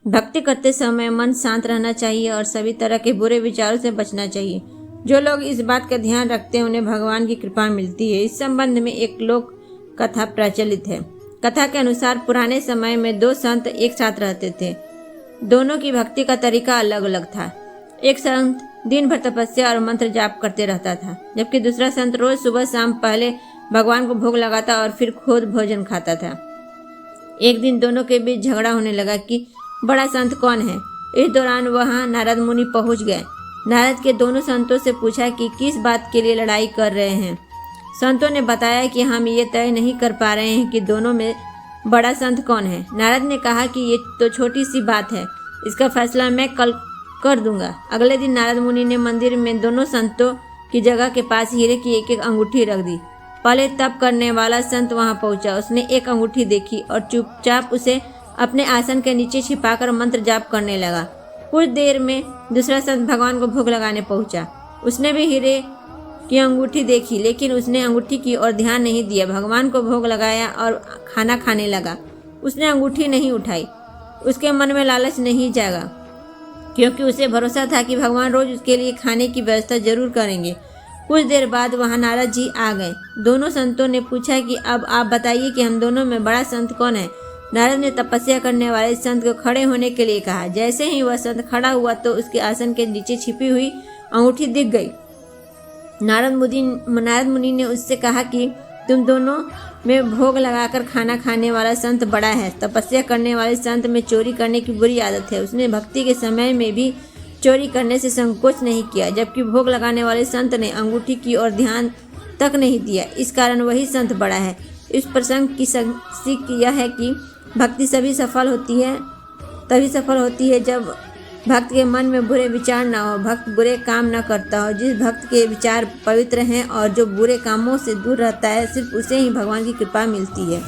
भक्ति करते समय मन शांत रहना चाहिए और सभी तरह के बुरे विचारों से बचना चाहिए। जो लोग इस बात का ध्यान रखते हैं उन्हें भगवान की कृपा मिलती है। इस संबंध में एक लोक कथा प्रचलित है। कथा के अनुसार पुराने समय में दो संत एक साथ रहते थे। दोनों की भक्ति का तरीका अलग अलग था। एक संत दिन भर तपस्या और मंत्र जाप करते रहता था, जबकि दूसरा संत रोज सुबह शाम पहले भगवान को भोग लगाता और फिर खुद भोजन खाता था। एक दिन दोनों के बीच झगड़ा होने लगा कि बड़ा संत कौन है। इस दौरान वहां नारद मुनि पहुंच गए। नारद के दोनों संतों से पूछा कि किस बात के लिए लड़ाई कर रहे हैं। संतों ने बताया कि हम ये तय नहीं कर पा रहे हैं कि दोनों में बड़ा संत कौन है। नारद ने कहा कि ये तो छोटी सी बात है, इसका फैसला मैं कल कर दूंगा। अगले दिन नारद मुनि ने मंदिर में दोनों संतों की जगह के पास हीरे की एक एक अंगूठी रख दी। पहले तप करने वाला संत वहां पहुंचा। उसने एक अंगूठी देखी और चुपचाप उसे अपने आसन के नीचे छिपाकर मंत्र जाप करने लगा। कुछ देर में दूसरा संत भगवान को भोग लगाने पहुंचा। उसने भी हीरे की अंगूठी देखी, लेकिन उसने अंगूठी की ओर ध्यान नहीं दिया। भगवान को भोग लगाया और खाना खाने लगा। उसने अंगूठी नहीं उठाई। उसके मन में लालच नहीं जागा, क्योंकि उसे भरोसा था कि भगवान रोज उसके लिए खाने की व्यवस्था जरूर करेंगे। कुछ देर बाद वहां नारद जी आ गए। दोनों संतों ने पूछा कि अब आप बताइए कि हम दोनों में बड़ा संत कौन है। नारद ने तपस्या करने वाले संत को खड़े होने के लिए कहा। जैसे ही वह संत खड़ा हुआ तो उसके आसन के नीचे छिपी हुई अंगूठी दिख गई। नारद मुनि ने उससे कहा कि तुम दोनों में भोग लगाकर खाना खाने वाला संत बड़ा है। तपस्या करने वाले संत में चोरी करने की बुरी आदत है। उसने भक्ति के समय में भी चोरी करने से संकोच नहीं किया, जबकि भोग लगाने वाले संत ने अंगूठी की ओर ध्यान तक नहीं दिया। इस कारण वही संत बड़ा है। इस प्रसंग की सीख यह है कि भक्ति तभी सफल होती है जब भक्त के मन में बुरे विचार न हो, भक्त बुरे काम न करता हो। जिस भक्त के विचार पवित्र हैं और जो बुरे कामों से दूर रहता है, सिर्फ उसे ही भगवान की कृपा मिलती है।